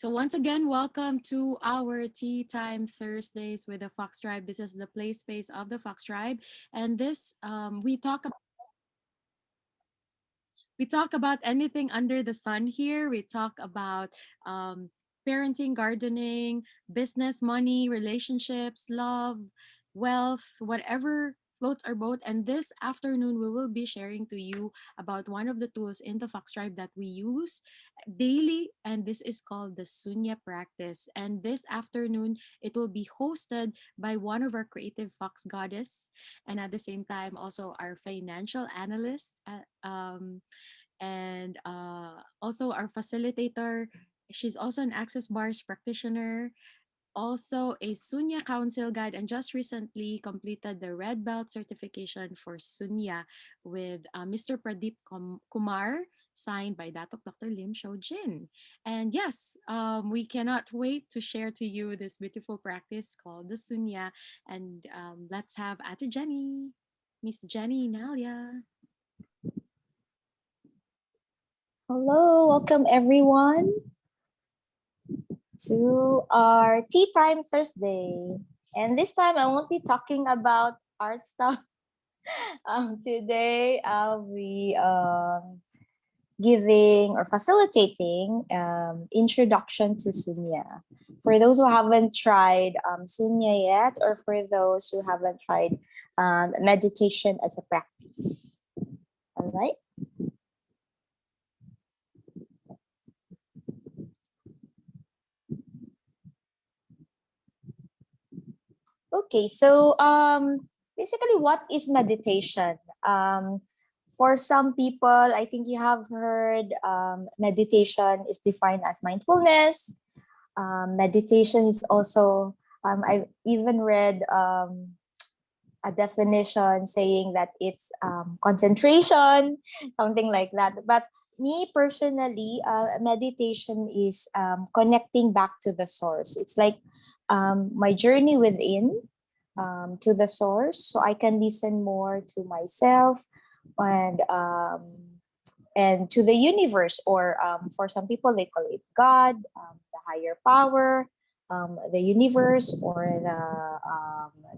So once again, welcome to our Tea Time Thursdays with the Fox Tribe. This is the play space of the Fox Tribe, and this we talk about anything under the sun here. We talk about um, parenting, gardening, business, money, relationships, love, wealth, whatever floats our boat. And this afternoon, we will be sharing to you about one of the tools in the Fox Tribe that we use daily. And this is called the Sunya practice. And this afternoon, it will be hosted by one of our creative Fox goddess. And at the same time, also our financial analyst. And also our facilitator. She's also an Access Bars practitioner, also a Sunya Council Guide, and just recently completed the Red Belt certification for Sunya with Mr. Pradeep Kumar, signed by Datok Dr. Lim Shou Jin. And yes, we cannot wait to share to you this beautiful practice called the Sunya. And let's have Ate Jenny, Miss Jenny Nalla. Hello, welcome everyone to our Tea Time Thursday. And this time I won't be talking about art stuff. Today I'll be giving or facilitating introduction to Sunya. For those who haven't tried Sunya yet, or for those who haven't tried meditation as a practice. All right. Okay, so basically, what is meditation? For some people, I think you have heard meditation is defined as mindfulness. Meditation is also, I've even read a definition saying that it's concentration, something like that. But me personally, meditation is connecting back to the source. It's like my journey within to the source, so I can listen more to myself and to the universe, or for some people they call it God, the higher power, the universe, or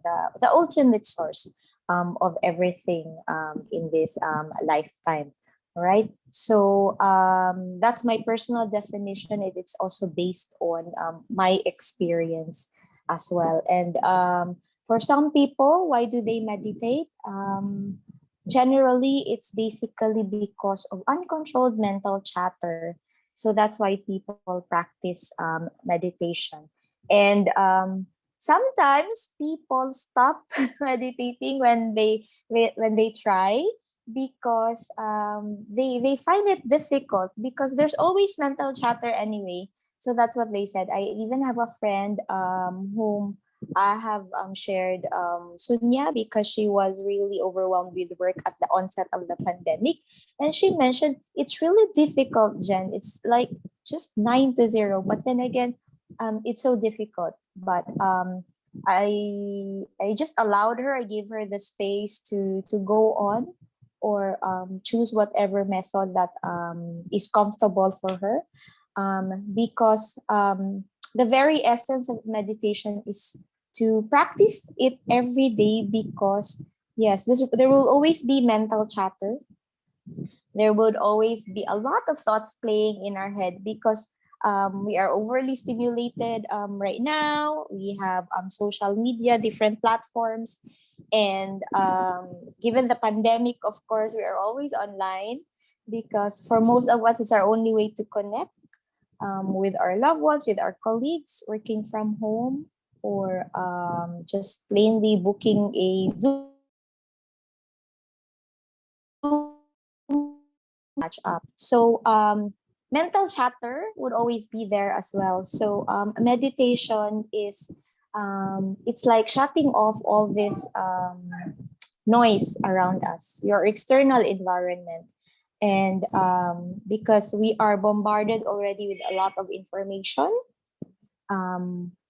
the ultimate source of everything in this lifetime. Right. So that's my personal definition. It's also based on my experience as well. And for some people, why do they meditate? Generally, it's basically because of uncontrolled mental chatter. So that's why people practice meditation. And sometimes people stop meditating when they try, because they find it difficult because there's always mental chatter anyway. So that's what they said. I even have a friend whom I have shared Sunya, because she was really overwhelmed with work at the onset of the pandemic. And she mentioned it's really difficult, Jen. It's like just 9 to 0. But then again, it's so difficult. But I just allowed her. I gave her the space to go on, or choose whatever method that is comfortable for her, because the very essence of meditation is to practice it every day, because yes, there will always be mental chatter. There would always be a lot of thoughts playing in our head, because we are overly stimulated right now. We have social media, different platforms, and given the pandemic, of course, we are always online, because for most of us, it's our only way to connect with our loved ones, with our colleagues working from home, or just plainly booking a Zoom match up. So mental chatter would always be there as well. So meditation is it's like shutting off all this noise around us, your external environment. And because we are bombarded already with a lot of information,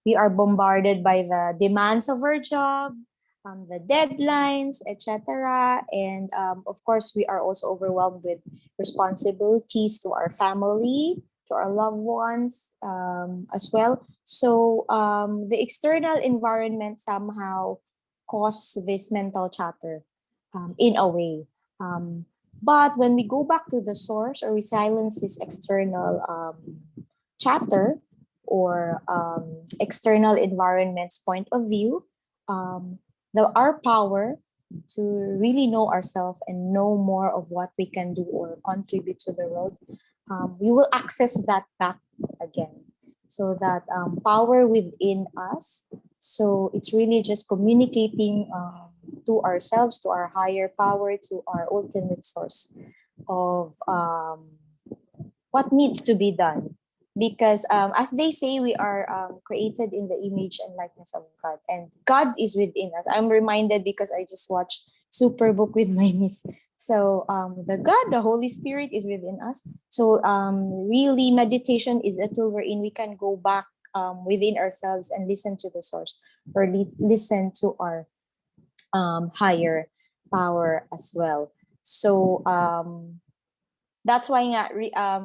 we are bombarded by the demands of our job, the deadlines, etc. And of course, we are also overwhelmed with responsibilities to our family, to our loved ones as well. So the external environment somehow cause this mental chatter in a way. Um, but when we go back to the source or we silence this external chatter or external environment's point of view, um, our power to really know ourselves and know more of what we can do or contribute to the world, we will access that back again. So that power within us. So it's really just communicating to ourselves, to our higher power, to our ultimate source of what needs to be done. Because as they say, we are created in the image and likeness of God, and God is within us. I'm reminded because I just watched Superbook with my niece. So the God, the Holy Spirit is within us. So really, meditation is a tool wherein we can go back within ourselves and listen to the source, or listen to our higher power as well. So that's why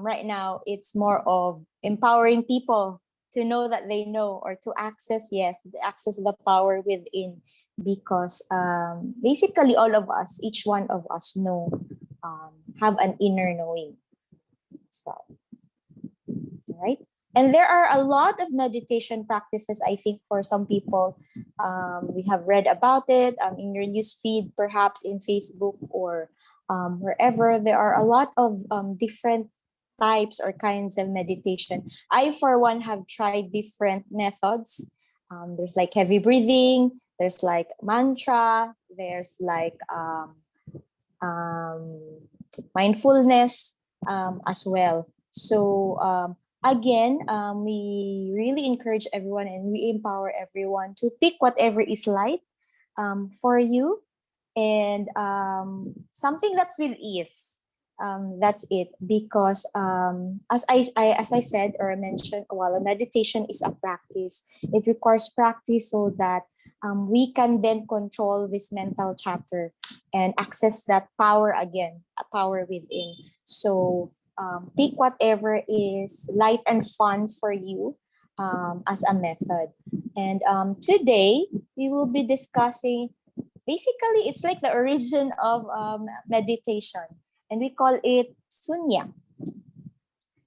right now it's more of empowering people to know that they know, or to access, yes, access the power within. Because basically all of us, each one of us know, have an inner knowing as well, right? And there are a lot of meditation practices, I think, for some people. We have read about it in your news feed, perhaps in Facebook, or wherever. There are a lot of different types or kinds of meditation. I, for one, have tried different methods. There's like heavy breathing, there's like mantra, there's like um, mindfulness as well. So again, we really encourage everyone and we empower everyone to pick whatever is light for you, and something that's with ease. That's it. Because as I said or mentioned a while, meditation is a practice. It requires practice so that we can then control this mental chatter and access that power again, a power within. So pick whatever is light and fun for you as a method. And today we will be discussing, basically it's like the origin of meditation, and we call it Sunya.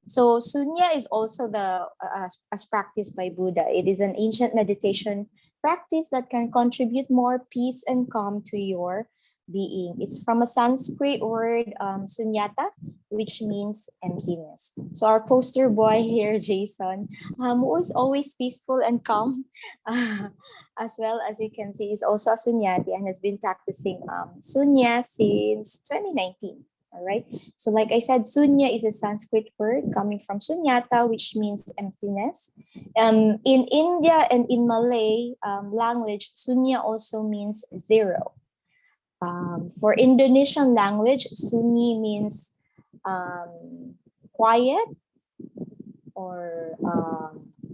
So Sunya is also the as practiced by Buddha. It is an ancient meditation practice that can contribute more peace and calm to your being. It's from a Sanskrit word, sunyata, which means emptiness. So our poster boy here, Jason, who is always peaceful and calm, as well as you can see, is also a sunyati and has been practicing sunya since 2019. All right. So like I said, sunya is a Sanskrit word coming from sunyata, which means emptiness. In India and in Malay language, sunya also means zero. For Indonesian language, sunyi means quiet, or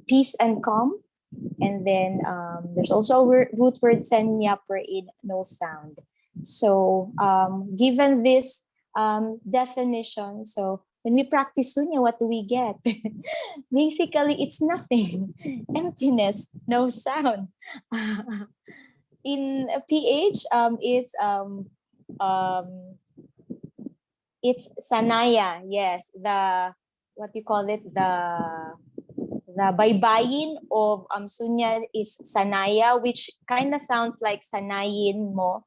peace and calm. And then there's also a root word senyap, wherein no sound. So given this definition, so when we practice sunya, what do we get? Basically, it's nothing. Emptiness, no sound. In PH, um, it's sanaya. Yes, the what you call it, the baybayin of sunya is sanaya, which kind of sounds like sanayin mo,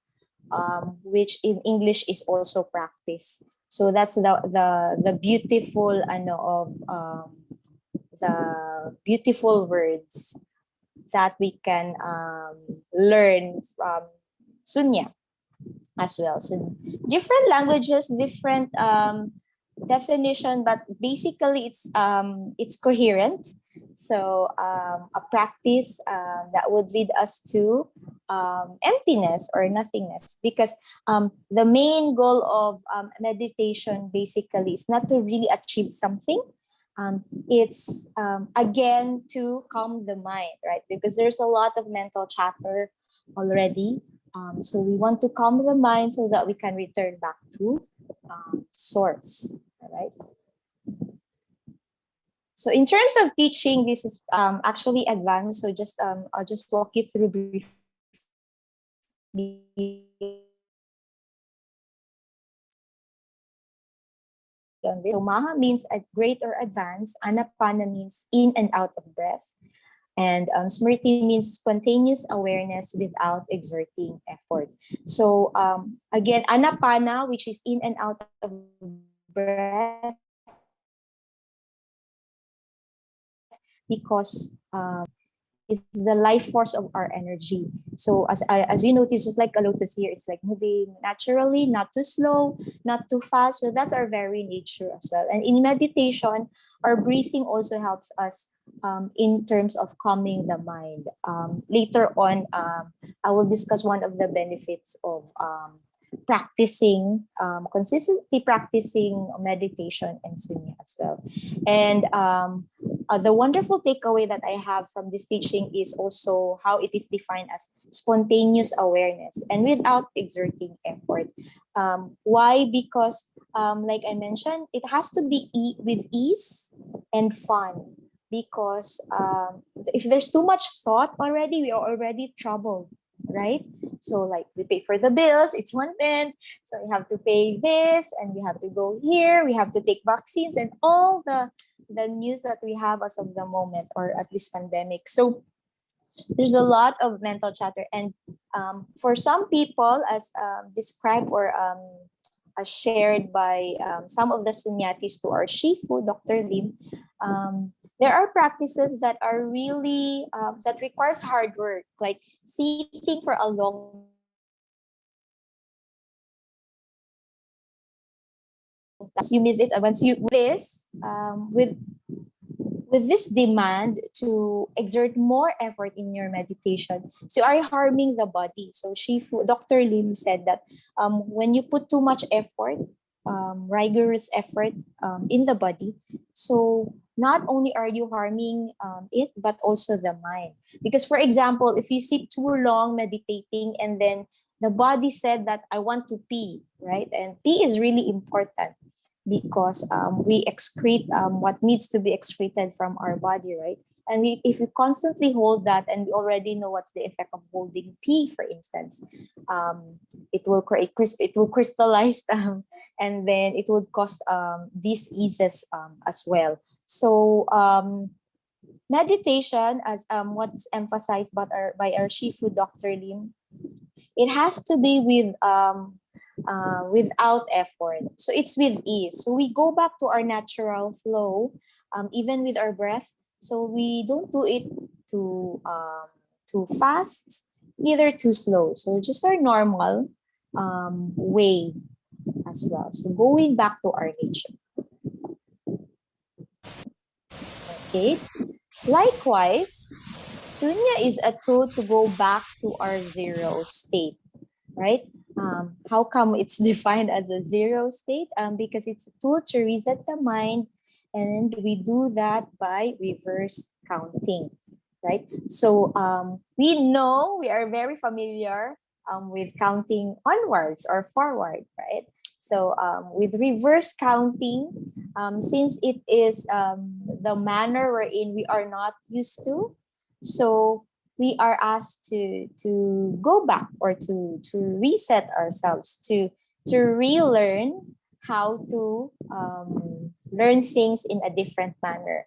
which in English is also practice. So that's the beautiful of the beautiful words that we can learn from sunya as well. So different languages, different definition, but basically it's coherent. So a practice that would lead us to emptiness or nothingness, because the main goal of meditation basically is not to really achieve something. It's again to calm the mind, right? Because there's a lot of mental chatter already. So we want to calm the mind so that we can return back to source. All right. So in terms of teaching, this is actually advanced. So just I'll just walk you through briefly on this. So Maha means a great or advanced. Great or advanced. Anapana means in and out of breath. And Smriti means spontaneous awareness without exerting effort. So again, Anapana, which is in and out of breath, because is the life force of our energy. So as you notice, just like a lotus here, it's like moving naturally, not too slow, not too fast. So that's our very nature as well. And in meditation, our breathing also helps us in terms of calming the mind. Later on, I will discuss one of the benefits of practicing, consistently practicing meditation and sunya as well. And the wonderful takeaway that I have from this teaching is also how it is defined as spontaneous awareness and without exerting effort. Why? Because, like I mentioned, it has to be with ease and fun. Because if there's too much thought already, we are already troubled, right? So, like, we pay for the bills, it's one thing. So, we have to pay this, and we have to go here, we have to take vaccines, and all the news that we have as of the moment, or at least pandemic. So there's a lot of mental chatter, and for some people, as described or as shared by some of the sunyatis to our shifu, Dr. Lim, there are practices that are really that requires hard work, like sitting for a long time. Once you miss it, once you this with this demand to exert more effort in your meditation, so are you harming the body? So Shifu, Dr. Lim said that when you put too much effort, rigorous effort in the body, so not only are you harming it, but also the mind. Because, for example, if you sit too long meditating and then the body said that I want to pee, right? And pee is really important because we excrete what needs to be excreted from our body, right? And if we constantly hold that, and we already know what's the effect of holding pee, for instance, it will it will crystallize, and then it would cause diseases as well. So meditation, as what's emphasized by our Shifu, Dr. Lim, it has to be without effort. So it's with ease. So we go back to our natural flow, even with our breath. So we don't do it too fast, neither too slow. So just our normal way as well. So going back to our nature. Okay. Likewise, Sunya is a tool to go back to our zero state, right? How come it's defined as a zero state? Because it's a tool to reset the mind, and we do that by reverse counting, right? So we know, we are very familiar with counting onwards or forward, right? So with reverse counting, since it is the manner wherein we are not used to, so we are asked to go back, or to reset ourselves, to relearn how to learn things in a different manner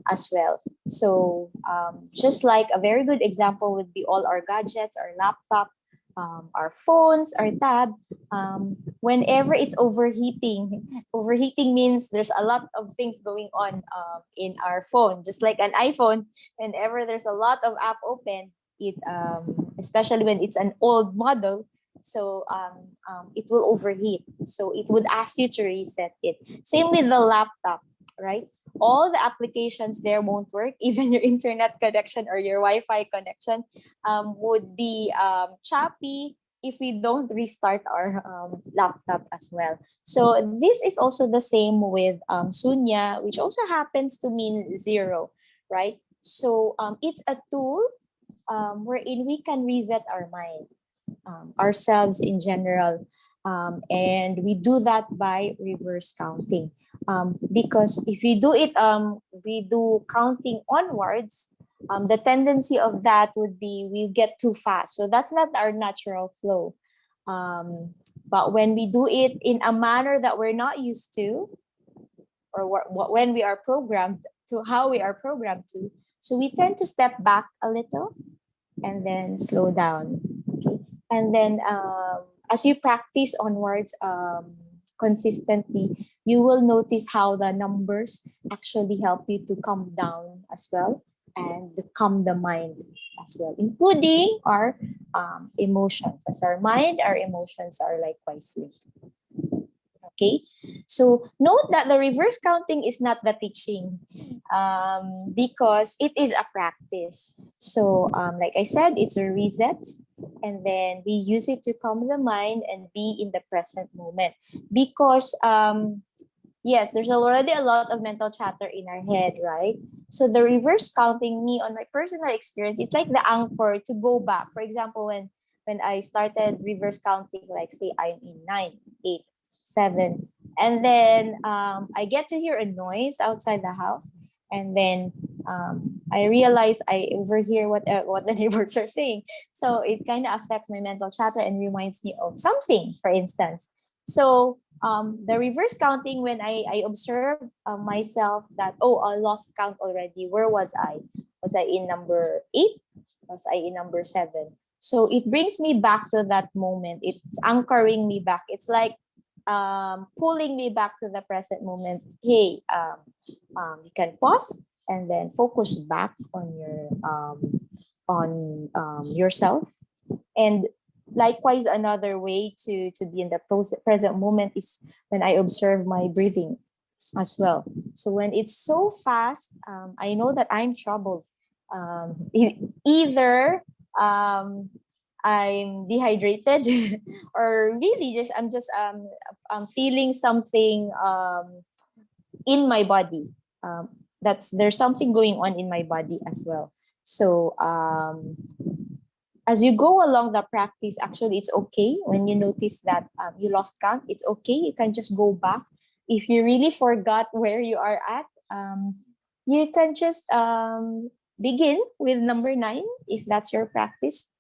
as well. So just like a very good example would be all our gadgets, our laptop, our phones, our tab. Whenever it's overheating, overheating means there's a lot of things going on in our phone. Just like an iPhone, whenever there's a lot of app open, it especially when it's an old model, so it will overheat. So it would ask you to reset it. Same with the laptop, right? All the applications there won't work. Even your internet connection or your Wi-Fi connection would be choppy if we don't restart our laptop as well. So this is also the same with Sunya, which also happens to mean zero, right? So it's a tool wherein we can reset our mind, ourselves in general. And we do that by reverse counting. Because if we do counting onwards, the tendency of that would be we get too fast. So that's not our natural flow. Um, but when we do it in a manner that we're not used to, or when we are programmed to how we are programmed to, so we tend to step back a little and then slow down. Okay, and then as you practice onwards consistently, you will notice how the numbers actually help you to calm down as well and calm the mind as well, including our emotions. As our mind, our emotions are likewise linked. Okay, so note that the reverse counting is not the teaching, because it is a practice. So like I said, it's a reset, and then we use it to calm the mind and be in the present moment. Because yes, there's already a lot of mental chatter in our head, right? So the reverse counting, me on my personal experience, it's like the anchor to go back. For example, when I started reverse counting, like say I'm in 9, 8, 7, and then I get to hear a noise outside the house, and then I realize I overhear what the neighbors are saying. So it kind of affects my mental chatter and reminds me of something, for instance. So the reverse counting, when I observe myself that, oh, I lost count already. Where was I? Was I in number 8? Was I in number 7? So it brings me back to that moment. It's anchoring me back. It's like pulling me back to the present moment. Hey, you can pause and then focus back on yourself. And likewise, another way to be in the present moment is when I observe my breathing as well. So when it's so fast, I know that I'm troubled. Either I'm dehydrated, or really just I'm feeling something in my body. That's There's something going on in my body as well. So as you go along the practice, actually, it's okay when you notice that you lost count. It's okay. You can just go back. If you really forgot where you are at, you can just begin with number 9 if that's your practice.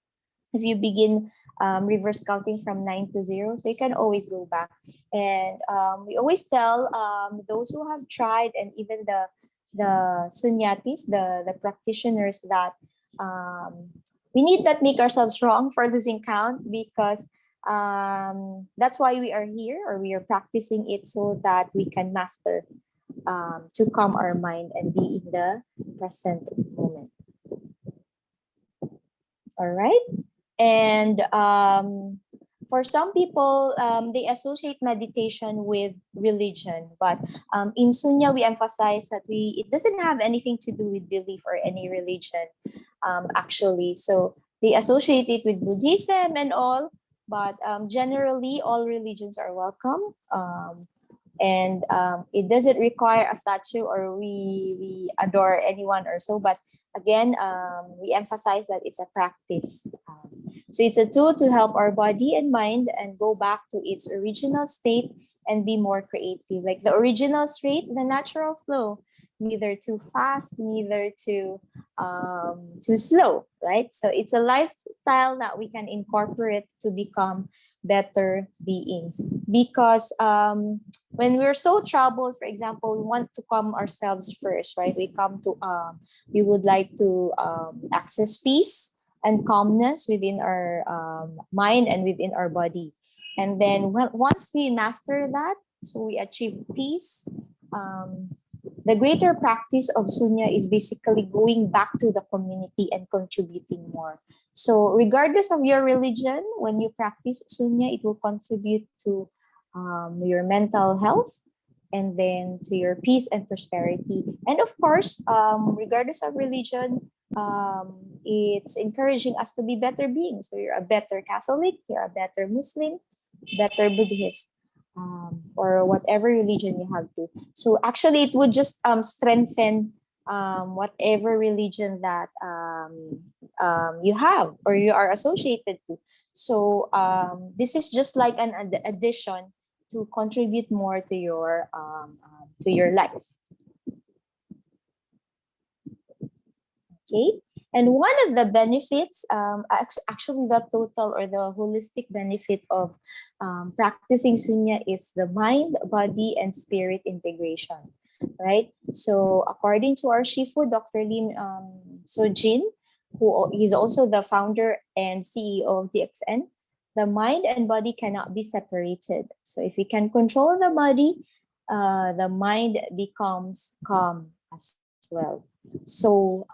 If you begin reverse counting from 9 to 0, so you can always go back. And we always tell those who have tried, and even the sunyatis, the practitioners, that um, we need not make ourselves strong for losing count, because that's why we are here, or we are practicing it, so that we can master to calm our mind and be in the present moment. All right. And for some people, they associate meditation with religion. But in Sunya, we emphasize that it doesn't have anything to do with belief or any religion, actually. So they associate it with Buddhism and all. But generally, all religions are welcome. And it doesn't require a statue, or we adore anyone or so. But again, we emphasize that it's a practice. So it's a tool to help our body and mind and go back to its original state and be more creative. Like the original state, the natural flow, neither too fast, neither too slow, right? So it's a lifestyle that we can incorporate to become better beings. Because when we're so troubled, for example, we want to calm ourselves first, right? We would like to access peace and calmness within our mind and within our body. And then once we master that, so we achieve peace, the greater practice of Sunya is basically going back to the community and contributing more. So regardless of your religion, when you practice Sunya, it will contribute to your mental health, and then to your peace and prosperity. And of course, regardless of religion, it's encouraging us to be better beings. So you're a better Catholic, you're a better Muslim, better Buddhist, or whatever religion you have to. So actually, it would just strengthen whatever religion that you have or you are associated to. So this is just like an addition to contribute more to your life. Okay. And one of the benefits, actually the total or the holistic benefit of practicing Sunya is the mind, body, and spirit integration, right? So according to our Shifu, Dr. Lim Sojin, who is also the founder and CEO of DXN, the mind and body cannot be separated. So if we can control the body, the mind becomes calm as well. So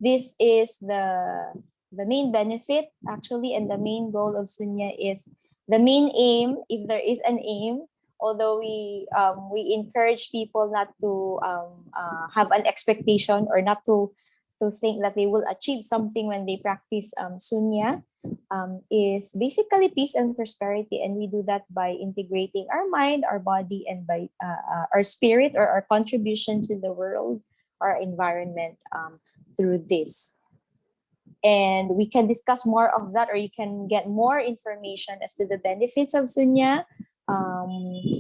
this is the main benefit actually, and the main goal of Sunya is the main aim, if there is an aim. Although we encourage people not to have an expectation, or not to think that they will achieve something when they practice Sunya, is basically peace and prosperity, and we do that by integrating our mind, our body, and by our spirit, or our contribution to the world, our environment, through this. And we can discuss more of that, or you can get more information as to the benefits of Sunya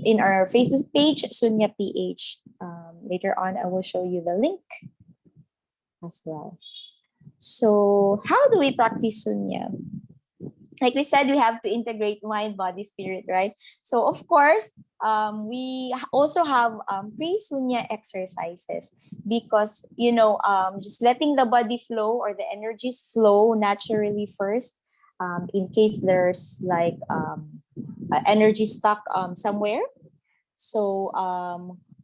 in our Facebook page, Sunya PH. Later on, I will show you the link as well. So how do we practice Sunya? Like we said, we have to integrate mind, body, spirit, right? So of course, we also have pre-Sunya exercises, because just letting the body flow, or the energies flow naturally first, in case there's like energy stuck somewhere. So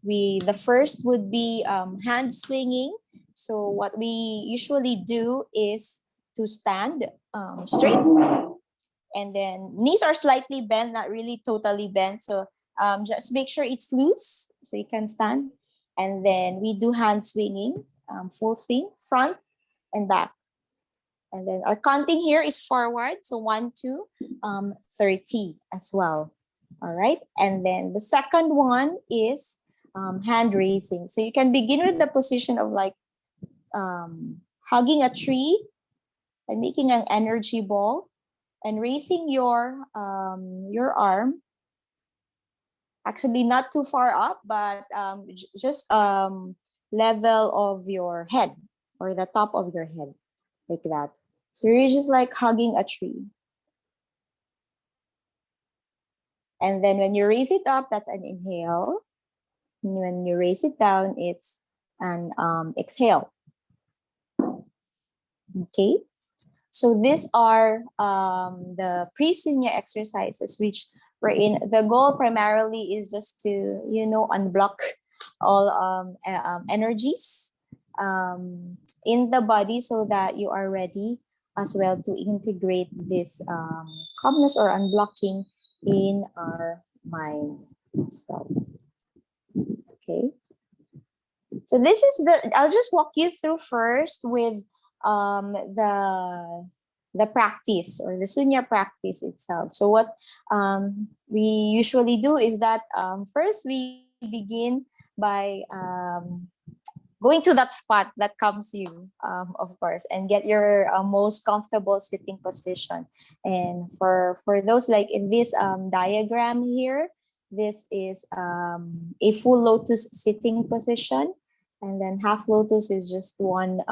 the first would be hand swinging. So what we usually do is to stand straight, and then knees are slightly bent, not really totally bent. So just make sure it's loose so you can stand. And then we do hand swinging, full swing, front and back. And then our counting here is forward. So 1, 2, 30 as well. All right. And then the second one is hand raising. So you can begin with the position of like hugging a tree and making an energy ball, and raising your arm, actually not too far up, but just level of your head, or the top of your head, like that. So you're just like hugging a tree. And then when you raise it up, that's an inhale. And when you raise it down, it's an exhale. Okay. So these are the pre-Sunya exercises, which wherein the goal primarily is just to unblock all energies in the body, so that you are ready as well to integrate this calmness or unblocking in our mind as well. Okay. So this is I'll just walk you through first with the practice, or the Sunya practice itself. So what we usually do is that first we begin by going to that spot that comes you, of course, and get your most comfortable sitting position. And for those, like in this diagram here, this is a full lotus sitting position. And then half lotus is just one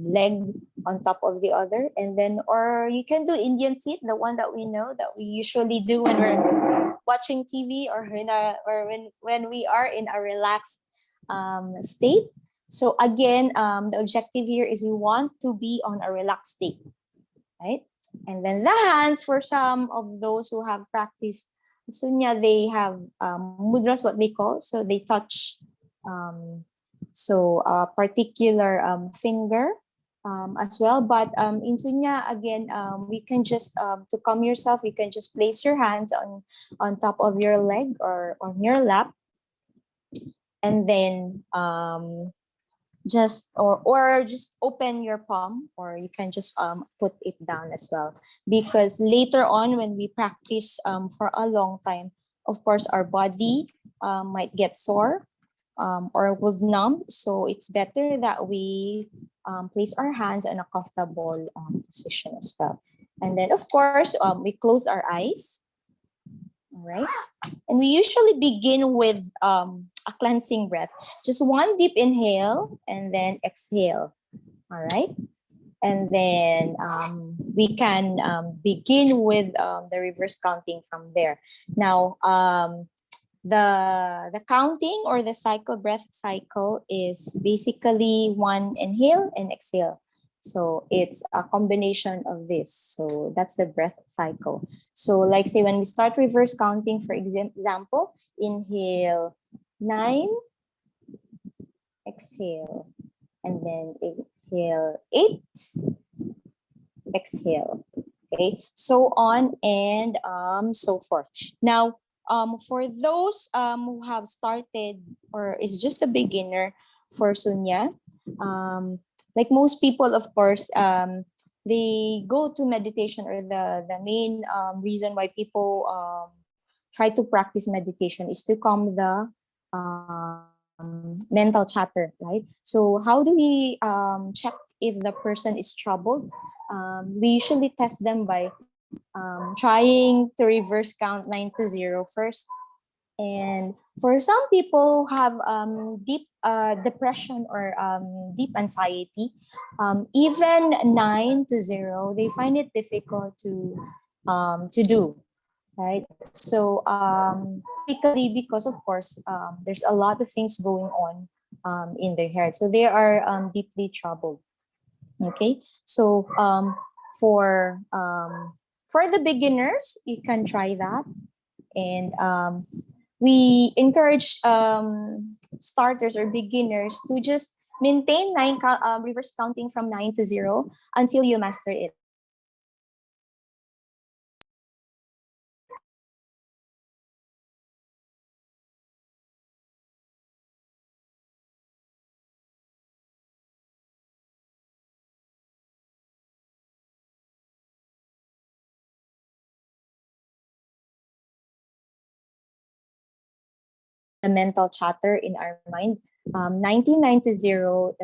leg on top of the other. And then, or you can do Indian seat, the one that we know that we usually do when we're watching TV, or when we are in a relaxed state. So again, the objective here is we want to be on a relaxed state, right? And then the hands, for some of those who have practiced Sunya, they have mudras, what they call. So they touch a particular finger as well. But in Sunya, again, we can just, to calm yourself, you can just place your hands on top of your leg or on your lap. And then just open your palm, or you can just put it down as well, because later on when we practice for a long time, of course our body might get sore or will numb. So it's better that we place our hands in a comfortable position as well. And then of course we close our eyes, All right. And we usually begin with a cleansing breath. Just one deep inhale and then exhale. All right. And then we can begin with the reverse counting from there. Now, the counting or the cycle, breath cycle, is basically one inhale and exhale. So it's a combination of this. So that's the breath cycle. So like say when we start reverse counting, for example, inhale 9, exhale, and then inhale 8, exhale. Okay, so on and so forth. Now, for those who have started or is just a beginner for Sunya, like most people, of course, they go to meditation, or the main reason why people try to practice meditation is to calm the mental chatter, right? So how do we check if the person is troubled? We usually test them by trying to reverse count 9 to 0 first. And for some people who have deep depression or deep anxiety, even 9 to 0, they find it difficult to do, right? So basically, because of course, there's a lot of things going on in their head, so they are deeply troubled. Okay, so for the beginners, you can try that. And we encourage starters or beginners to just maintain reverse counting from 9 to 0 until you master it. The mental chatter in our mind. 99 to 0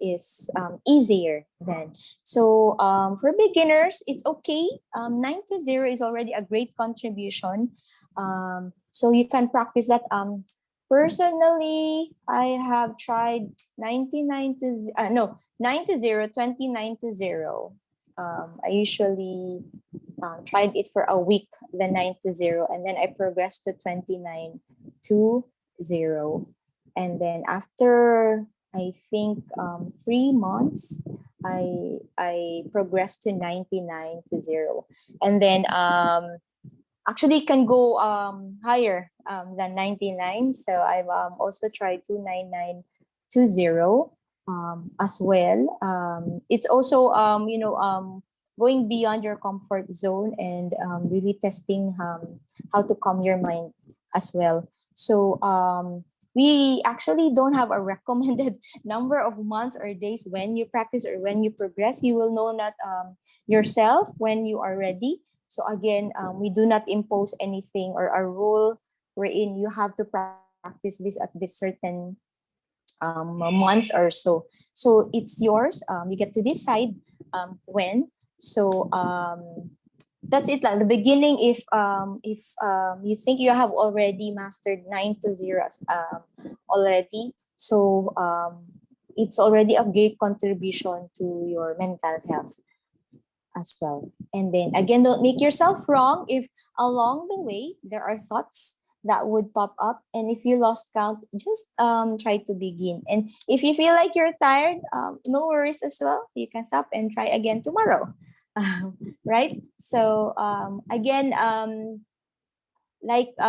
is easier then. So for beginners, it's okay. 9 to 0 is already a great contribution. So you can practice that. Personally, I have tried 99 to no 9 to 0, 29 to 0. I usually tried it for a week, the 9 to 0, and then I progressed to 29 to 0. And then after I think 3 months, I progressed to 99 to 0. And then actually can go higher than 99. So I've also tried 299 to 0 as well. It's also going beyond your comfort zone and really testing how to calm your mind as well. So we actually don't have a recommended number of months or days when you practice or when you progress. You will know not yourself when you are ready. So again, we do not impose anything or a rule wherein you have to practice this at this certain months or so. So it's yours. You get to decide when. So that's it. Like the beginning, if you think you have already mastered 9 to 0 already, so it's already a great contribution to your mental health as well. And then again, don't make yourself wrong if along the way there are thoughts that would pop up. And if you lost count, just try to begin. And if you feel like you're tired, no worries as well. You can stop and try again tomorrow. Right? So again, like it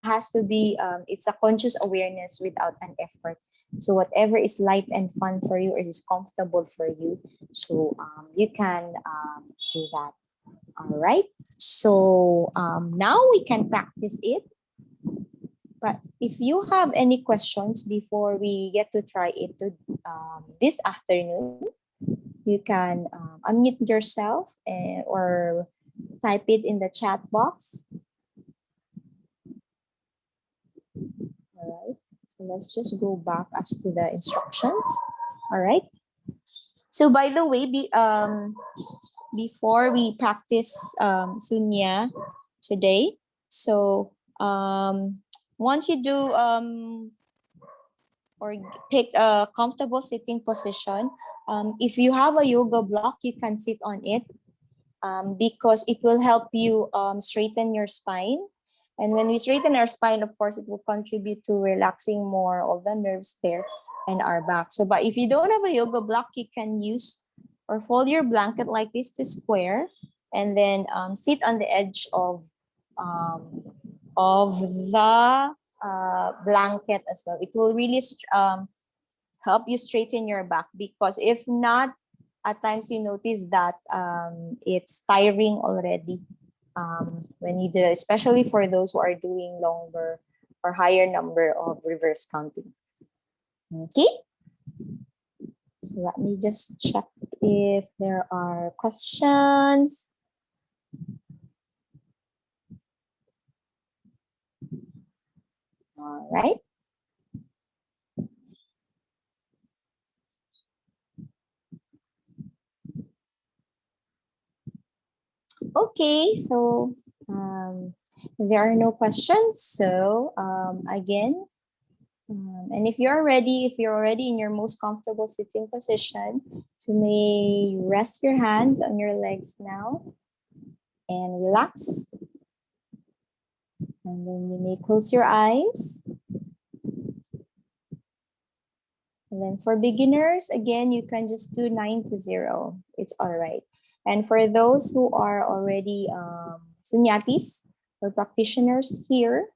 has to be it's a conscious awareness without an effort. So whatever is light and fun for you or is comfortable for you, so you can do that. All right, so now we can practice it. But if you have any questions before we get to try it this afternoon, you can unmute yourself or type it in the chat box. All right, so let's just go back as to the instructions. All right. So by the way, before we practice Sunya today. So once you do or pick a comfortable sitting position, if you have a yoga block, you can sit on it because it will help you straighten your spine. And when we straighten our spine, of course, it will contribute to relaxing more all the nerves there and our back. So, but if you don't have a yoga block, you can use or fold your blanket like this to square, and then sit on the edge um, of the blanket as well. It will really help you straighten your back, because if not, at times you notice that it's tiring already when you do it, especially for those who are doing longer or higher number of reverse counting. Okay, so let me just check if there are questions. All right. Okay, so there are no questions. So again, and if you're ready, if you're already in your most comfortable sitting position, you may rest your hands on your legs now and relax. And then you may close your eyes. And then for beginners, again, you can just do 9 to 0. It's all right. And for those who are already sunyatis or practitioners here,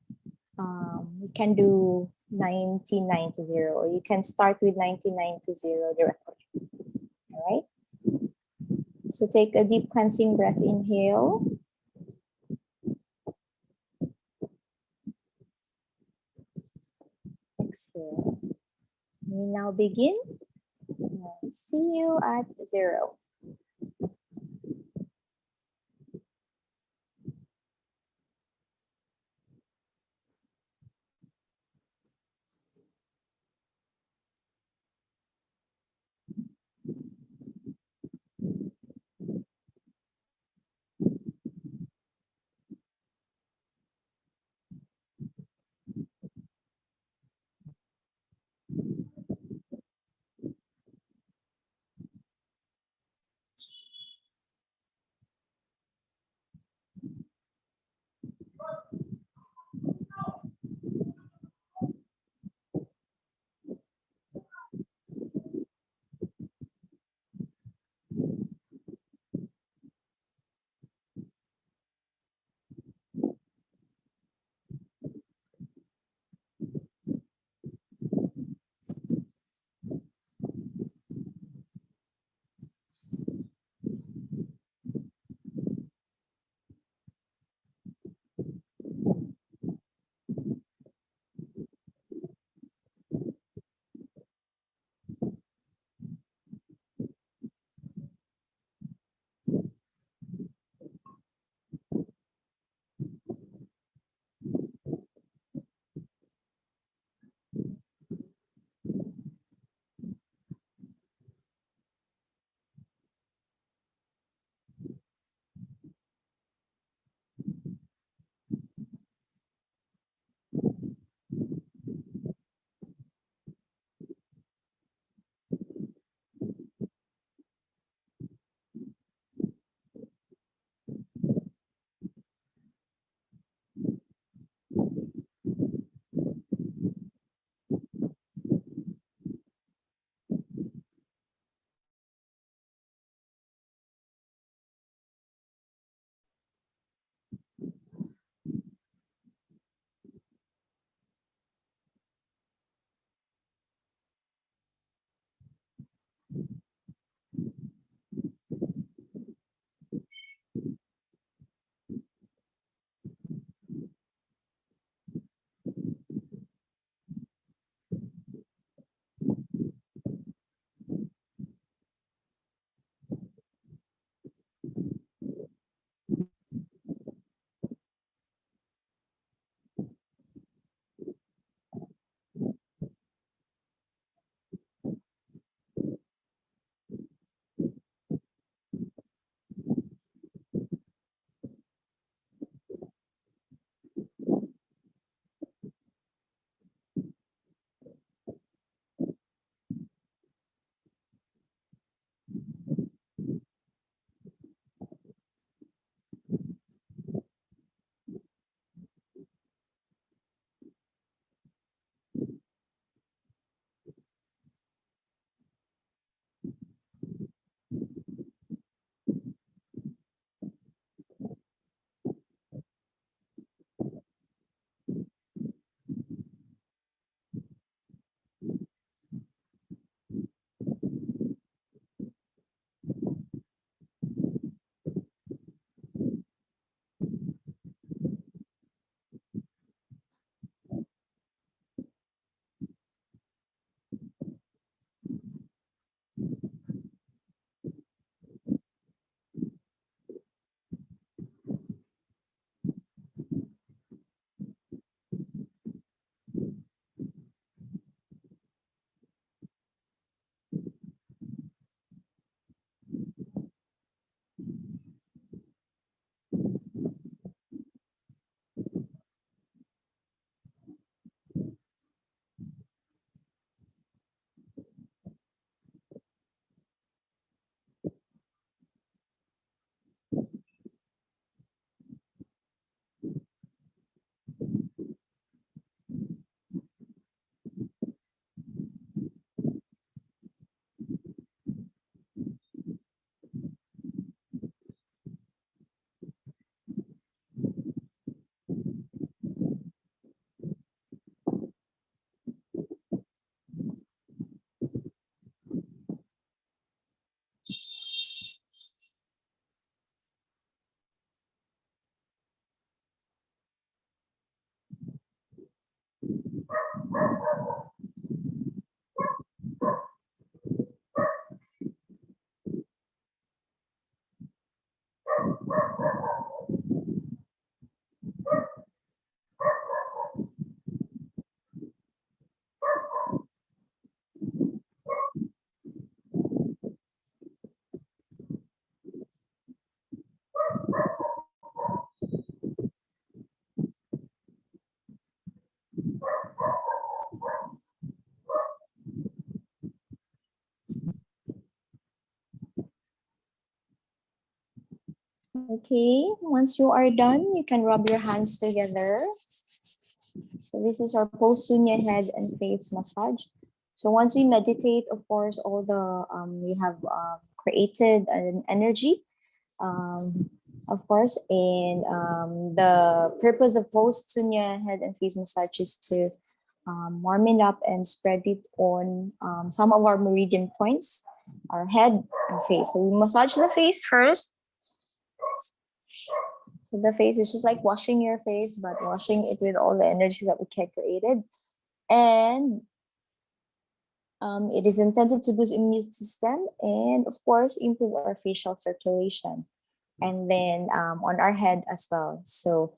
you can do 99 to 0, or you can start with 99 to 0 directly. All right. So take a deep cleansing breath. Inhale. Exhale. We now begin. And see you at 0. Okay, once you are done, you can rub your hands together. So this is our post Sunya head and face massage. So once we meditate, of course, all the we have created an energy, um, of course, and the purpose of post Sunya head and face massage is to warm it up and spread it on some of our meridian points, our head and face. So we massage the face first. So the face is just like washing your face, but washing it with all the energy that we created. And it is intended to boost immune system and, of course, improve our facial circulation. And then on our head as well. So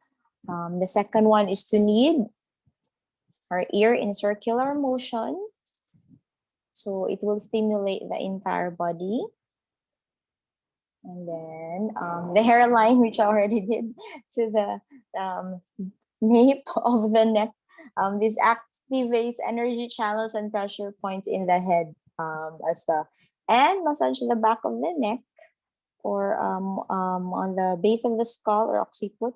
the second one is to knead our ear in circular motion. So it will stimulate the entire body. And then the hairline, which I already did, to the nape of the neck. This activates energy channels and pressure points in the head as well. And massage the back of the neck or on the base of the skull or occiput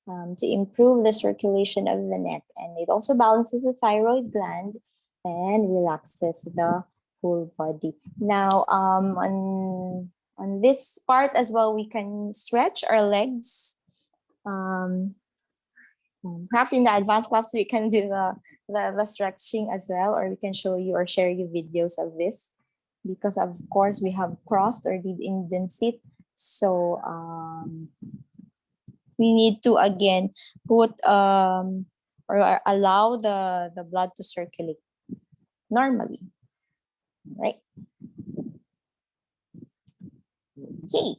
to improve the circulation of the neck. And it also balances the thyroid gland and relaxes the whole body. Now, on this part as well, we can stretch our legs. Perhaps in the advanced class, we can do the stretching as well, or we can show you or share you videos of this. Because of course we have crossed or did Indian sit. So we need to again put or allow the blood to circulate normally, right? Okay.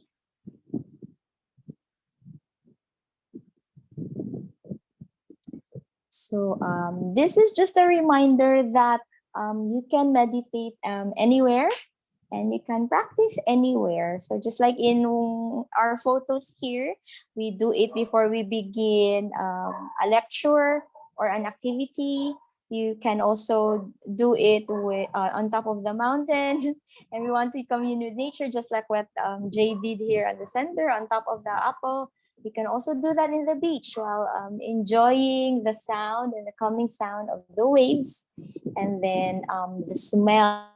So this is just a reminder that you can meditate anywhere and you can practice anywhere. So just like in our photos here, we do it before we begin a lecture or an activity. You can also do it with, on top of the mountain. And we want to commune with nature, just like what Jay did here at the center on top of the apple. We can also do that in the beach while enjoying the sound and the calming sound of the waves. And then the smell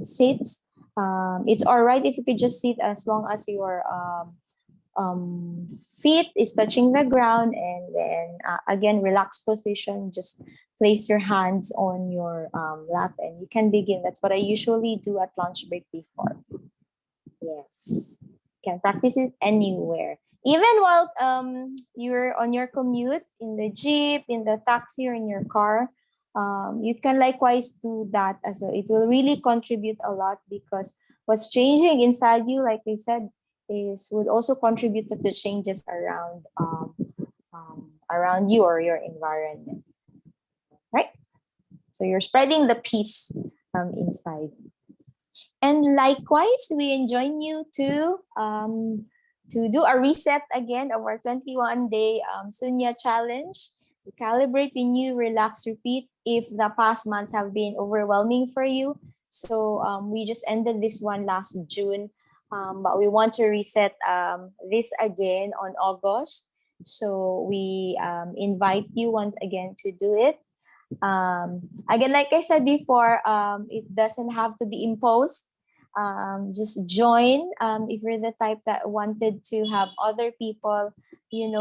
sit. It's all right if you could just sit as long as your feet is touching the ground, and then again, relaxed position. Just place your hands on your lap and you can begin. That's what I usually do at lunch break before. Yes, you can practice it anywhere. Even while you're on your commute, in the jeep, in the taxi, or in your car, you can likewise do that as well. It will really contribute a lot because what's changing inside you, like I said, is would also contribute to the changes around you or your environment, right? So you're spreading the peace inside. And likewise, we join you to do a reset again of our 21-day Sunya challenge. Calibrate, renew, relax, repeat. If the past months have been overwhelming for you, so we just ended this one last June, but we want to reset this again on August. So we invite you once again to do it. Again, like I said before, it doesn't have to be imposed. Just join if you're the type that wanted to have other people,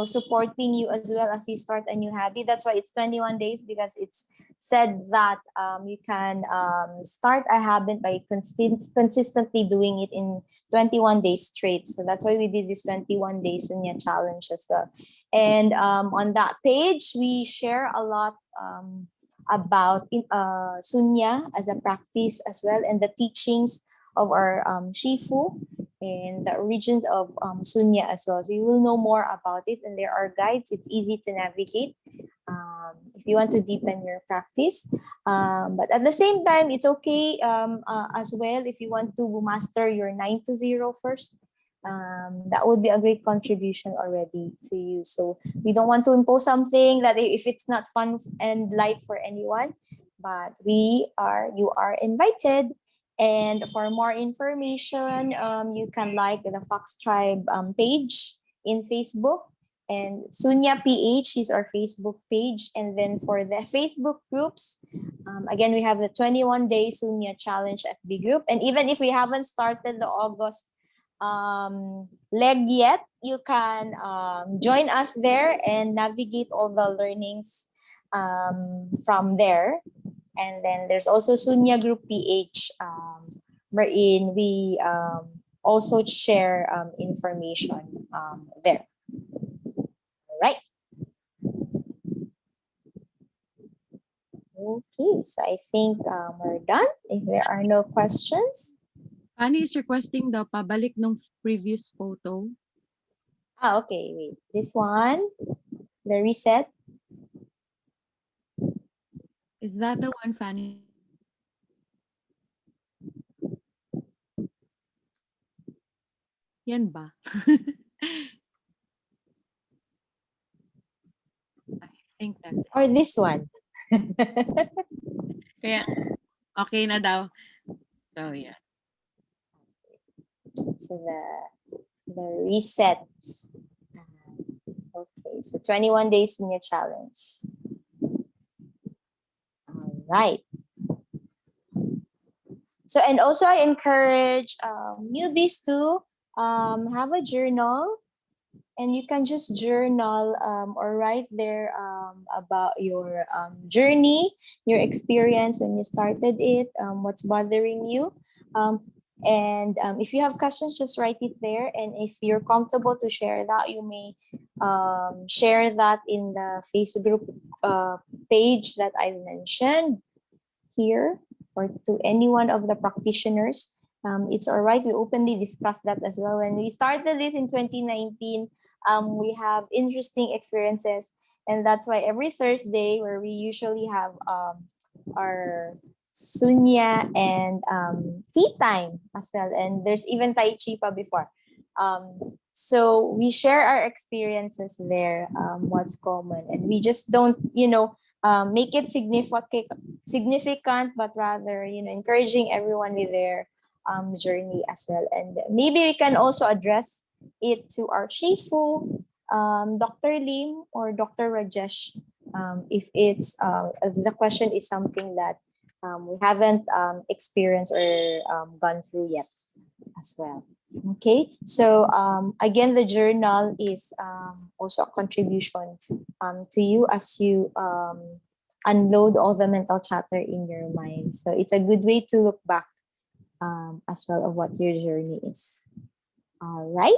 supporting you as well as you start a new habit. That's why it's 21 days, because it's said that you can start a habit by consistently doing it in 21 days straight. So that's why we did this 21 day Sunya challenge as well. And on that page, we share a lot about Sunya as a practice as well, and the teachings of our Shifu and the origins of Sunya as well. So you will know more about it, and there are guides. It's easy to navigate if you want to deepen your practice. But at the same time, it's okay as well if you want to master your 9 to 0 first. That would be a great contribution already to you. So we don't want to impose something that if it's not fun and light for anyone, but you are invited. And for more information, you can like the Fox Tribe page in Facebook, and Sunya PH is our Facebook page. And then for the Facebook groups, again, we have the 21 Day Sunya Challenge FB group. And even if we haven't started the August leg yet, you can join us there and navigate all the learnings from there. And then there's also Sunya Group PH, wherein we also share information there. All right. Okay, so I think we're done. If there are no questions. Fanny is requesting the pabalik ng previous photo. Okay, wait. This one, the reset. Is that the one, Fanny? Yan ba? I think that's it. Or this one. Kaya, okay na daw. So, yeah. So the resets. Okay, so 21 days Sunya challenge. All right. So, and also I encourage newbies to have a journal, and you can just journal or write there about your journey, your experience when you started it, what's bothering you. And if you have questions, just write it there. And if you're comfortable to share that, you may share that in the Facebook group page that I mentioned here, or to any one of the practitioners. It's all right. We openly discussed that as well. When we started this in 2019, we have interesting experiences. And that's why every Thursday, where we usually have our Sunya and tea time as well. And there's even Tai Chi pa before. So we share our experiences there, what's common. And we just don't, make it significant, but rather, encouraging everyone with their journey as well. And maybe we can also address it to our Shifu, Dr. Lim or Dr. Rajesh, if it's the question is something that we haven't experienced or gone through yet as well. Okay, so again, the journal is also a contribution to you as you unload all the mental chatter in your mind. So it's a good way to look back as well of what your journey is. All right.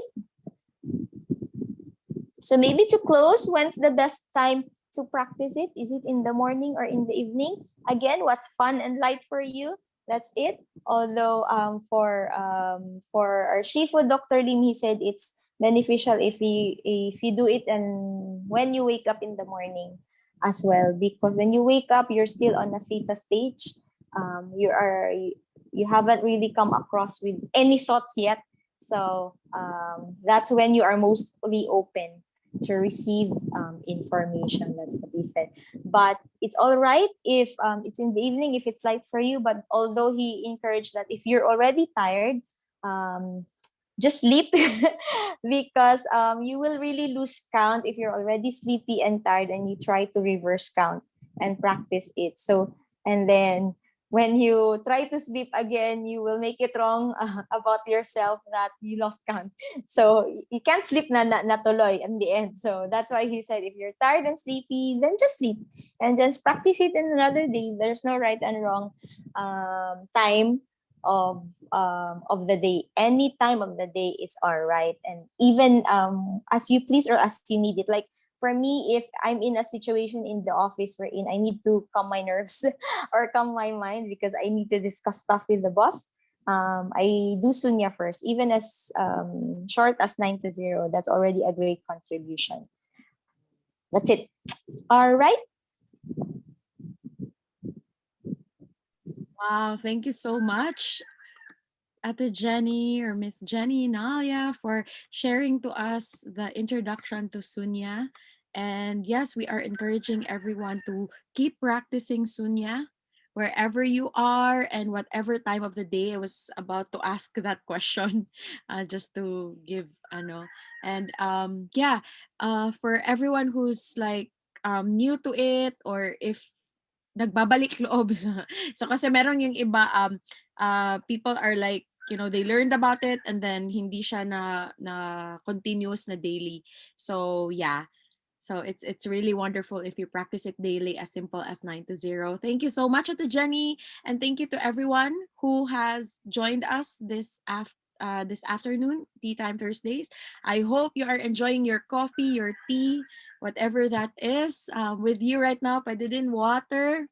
So maybe to close, when's the best time to practice it? Is it in the morning or in the evening? Again, what's fun and light for you? That's it. Although for our Shifu, Dr. Lim, he said it's beneficial if you do it and when you wake up in the morning as well, because when you wake up, you're still on a theta stage. You haven't really come across with any thoughts yet. So that's when you are mostly open to receive information. That's what he said. But it's all right if it's in the evening, if it's light for you. But although he encouraged that if you're already tired, just sleep because you will really lose count if you're already sleepy and tired and you try to reverse count and practice it. So, and then when you try to sleep again, you will make it wrong about yourself that you lost count. So you can't sleep na tuloy in the end. So that's why he said, if you're tired and sleepy, then just sleep and just practice it in another day. There's no right and wrong time of the day. Any time of the day is all right, and even as you please or as you need it. Like for me, if I'm in a situation in the office wherein I need to calm my nerves or calm my mind because I need to discuss stuff with the boss, I do Sunya first, even as short as 9 to 0. That's already a great contribution. That's it. All right. Wow, thank you so much, Ate Jenny or Miss Jenny Nalla, for sharing to us the introduction to Sunya. And yes, we are encouraging everyone to keep practicing Sunya wherever you are and whatever time of the day. I was about to ask that question, just to give ano. And yeah, for everyone who's like new to it, or if nagbabalik loob. So kasi meron yung iba, people are like, they learned about it and then hindi siya na continuous na daily. So yeah. So it's really wonderful if you practice it daily, as simple as 9 to 0. Thank you so much, Ate Jenny, and thank you to everyone who has joined us this afternoon, Tea Time Thursdays. I hope you are enjoying your coffee, your tea, whatever that is, with you right now. Pwede din water.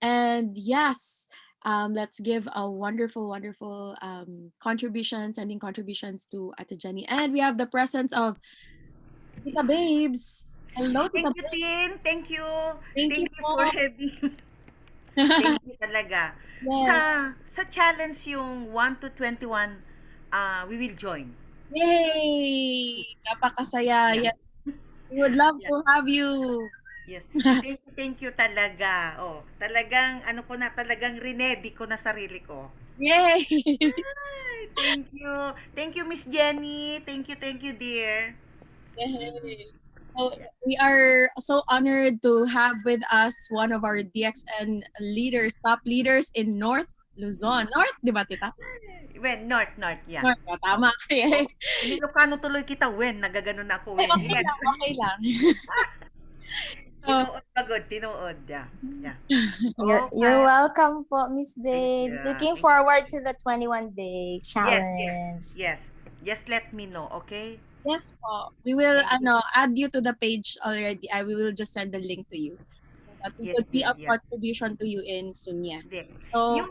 And yes, let's give a wonderful, wonderful sending contributions to Ate Jenny. And we have the presence of Tita Babes. Hello, Tita Thank you, Babes. Tin. Thank you. Thank you Thank you for po. having thank you talaga. Sa Yes. sa challenge yung 1 to 21, we will join. Yay! Napakasaya. Yeah. Yes. We would love Yeah. to have you. Yes. Thank you talaga. Oh, talagang ano ko na, talagang rinedi ko na sarili ko. Yay! Ay, thank you. Thank you, Miss Jenny. Thank you, dear. Mm. Yay! So Yeah. we are so honored to have with us one of our DXN leaders, top leaders in North Luzon. North, di ba, tita? When North, yeah. North, oh, tama. Oh, Yay. Ilocano tuloy kita, when nagaganon na ako, Ay, when. okay Yes. lang, okay lang. So, Tinuod pagod, tinuod. Yeah. Yeah. You're Okay. welcome po, Miss Thank you. Babes. Looking Thank you. forward to the 21-day Yes, yes, challenge. yes. Just let me know, okay? yes po, we will Thank you. add you to the page already. We will just send the link to you so that we Yes, could be dear. of Yeah. contribution to you in Sunya. Dear. So,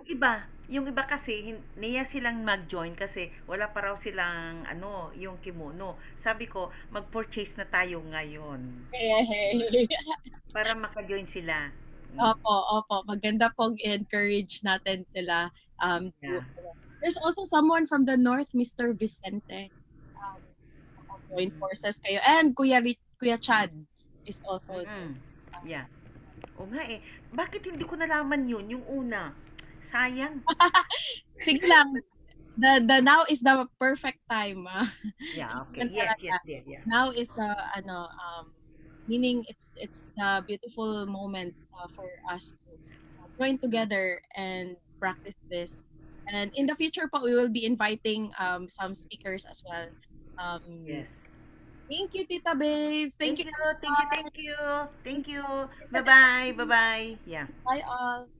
Yung iba kasi niya silang mag-join kasi wala pa raw silang ano, yung kimono. Sabi ko, mag-purchase na tayo ngayon yay. para maka-join sila. Mm. Opo, opo. Maganda pong encourage natin sila Yeah. there's also someone from the north, Mr. Vicente. Um, join Mm. forces kayo. And Kuya Chad is also Mm. Yeah. O nga eh. Bakit hindi ko nalaman yun, yung una? Sayang. sige lang. The now is the perfect time. Yeah, okay. Yan Yes, talaga. yes, dear. Yeah. Now is the meaning it's the beautiful moment for us to join together and practice this. And in the future po, we will be inviting some speakers as well. Um, Yes. thank you, Tita Babes. Thank Thank you, you, thank you, everyone. thank you, Thank thank you. you, Bye-bye, bye-bye. Yeah. bye all.